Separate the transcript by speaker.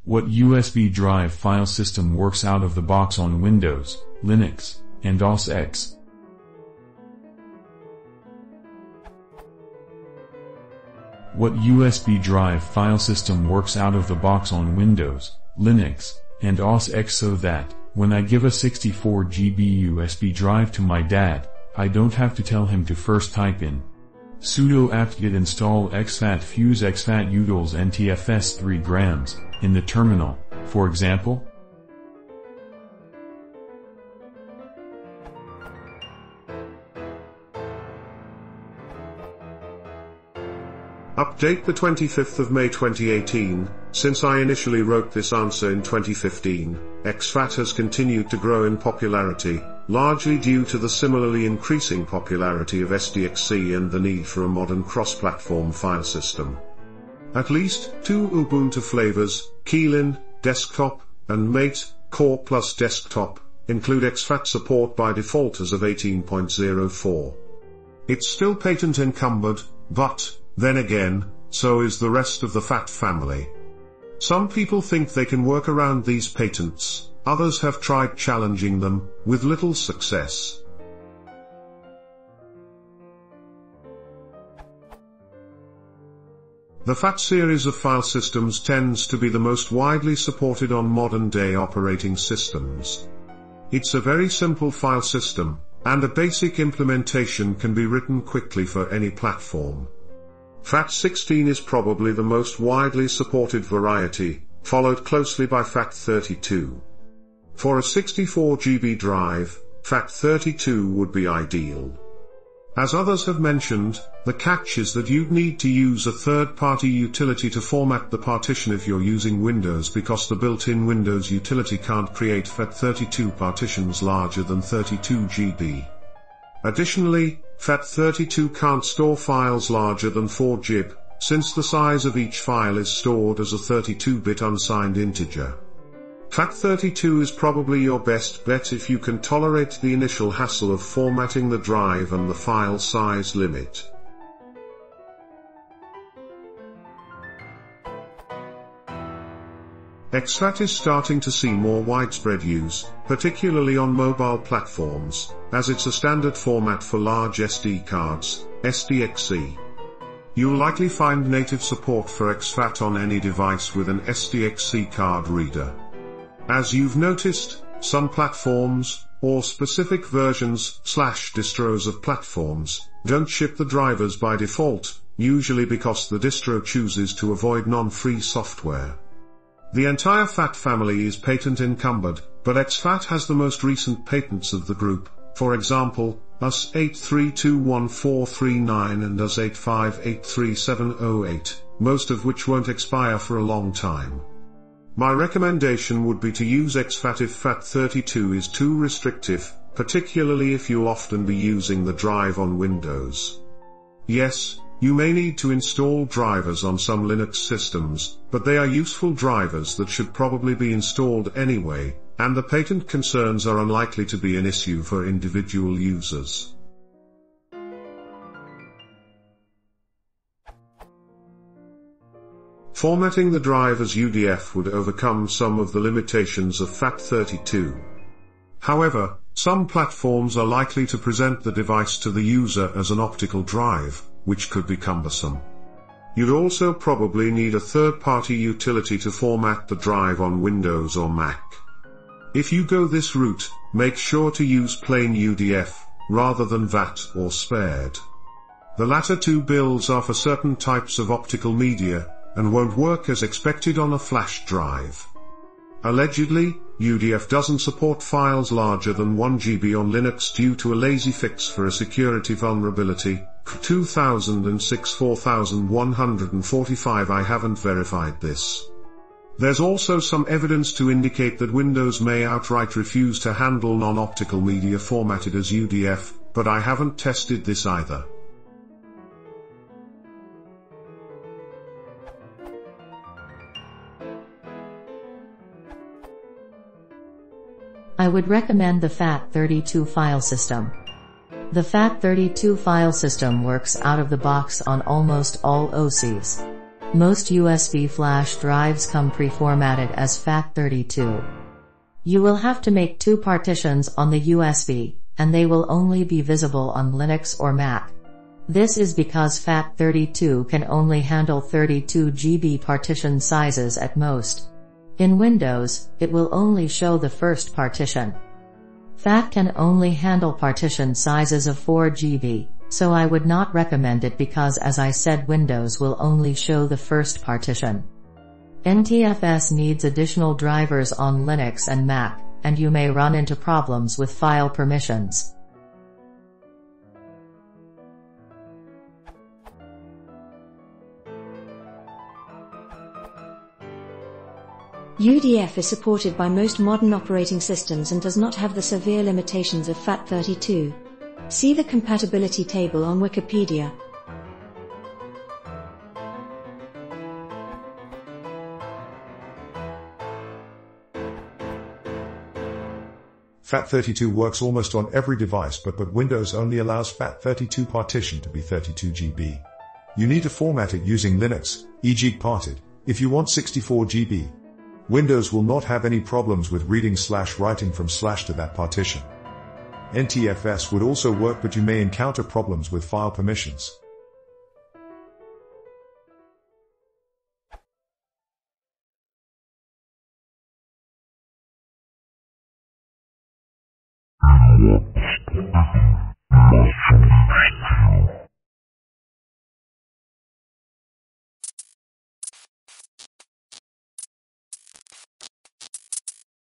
Speaker 1: What USB drive file system works out of the box on Windows, Linux, and OS X? What USB drive file system works out of the box on Windows, Linux, and OS X so that, when I give a 64 GB USB drive to my dad, I don't have to tell him to first type in sudo apt-get install exfat fuse exfat utils ntfs 3 grams in the terminal, for example?
Speaker 2: Update the 25th of May 2018. Since I initially wrote this answer in 2015, exfat has continued to grow in popularity, largely due to the similarly increasing popularity of SDXC and the need for a modern cross-platform file system. At least two Ubuntu flavors, Keylin, Desktop, and Mate, Core Plus Desktop, include exfat support by default as of 18.04. It's still patent encumbered, but then again, so is the rest of the FAT family. Some people think they can work around these patents, others have tried challenging them, with little success. The FAT series of file systems tends to be the most widely supported on modern-day operating systems. It's a very simple file system, and a basic implementation can be written quickly for any platform. FAT16 is probably the most widely supported variety, followed closely by FAT32. For a 64 GB drive, FAT32 would be ideal. As others have mentioned, the catch is that you'd need to use a third-party utility to format the partition if you're using Windows because the built-in Windows utility can't create FAT32 partitions larger than 32 GB. Additionally, FAT32 can't store files larger than 4 GB, since the size of each file is stored as a 32-bit unsigned integer. FAT32 is probably your best bet if you can tolerate the initial hassle of formatting the drive and the file size limit. exfat is starting to see more widespread use, particularly on mobile platforms, as it's a standard format for large SD cards, SDXC. You'll likely find native support for exfat on any device with an SDXC card reader. As you've noticed, some platforms, or specific versions/distros of platforms, don't ship the drivers by default, usually because the distro chooses to avoid non-free software. The entire FAT family is patent encumbered, but exfat has the most recent patents of the group, for example, US 8321439 and US 8583708, most of which won't expire for a long time. My recommendation would be to use exfat if FAT32 is too restrictive, particularly if you'll often be using the drive on Windows. Yes, you may need to install drivers on some Linux systems, but they are useful drivers that should probably be installed anyway, and the patent concerns are unlikely to be an issue for individual users. Formatting the drive as UDF would overcome some of the limitations of FAT32. However, some platforms are likely to present the device to the user as an optical drive, which could be cumbersome. You'd also probably need a third-party utility to format the drive on Windows or Mac. If you go this route, make sure to use plain UDF, rather than VAT or spared. The latter two builds are for certain types of optical media, and won't work as expected on a flash drive. Allegedly, UDF doesn't support files larger than 1 GB on Linux due to a lazy fix for a security vulnerability, 2006-4145. I haven't verified this. There's also some evidence to indicate that Windows may outright refuse to handle non-optical media formatted as UDF, but I haven't tested this either.
Speaker 3: I would recommend the FAT32 file system. The FAT32 file system works out of the box on almost all OSs. Most USB flash drives come pre-formatted as FAT32. You will have to make two partitions on the USB, and they will only be visible on Linux or Mac. This is because FAT32 can only handle 32 GB partition sizes at most. In Windows, it will only show the first partition. FAT can only handle partition sizes of 4 GB, so I would not recommend it because, as I said, Windows will only show the first partition. NTFS needs additional drivers on Linux and Mac, and you may run into problems with file permissions.
Speaker 4: UDF is supported by most modern operating systems and does not have the severe limitations of FAT32. See the compatibility table on Wikipedia.
Speaker 2: FAT32 works almost on every device, but Windows only allows FAT32 partition to be 32 GB. You need to format it using Linux, e.g. parted, if you want 64 GB. Windows will not have any problems with reading/writing from/ to that partition. NTFS would also work, but you may encounter problems with file permissions.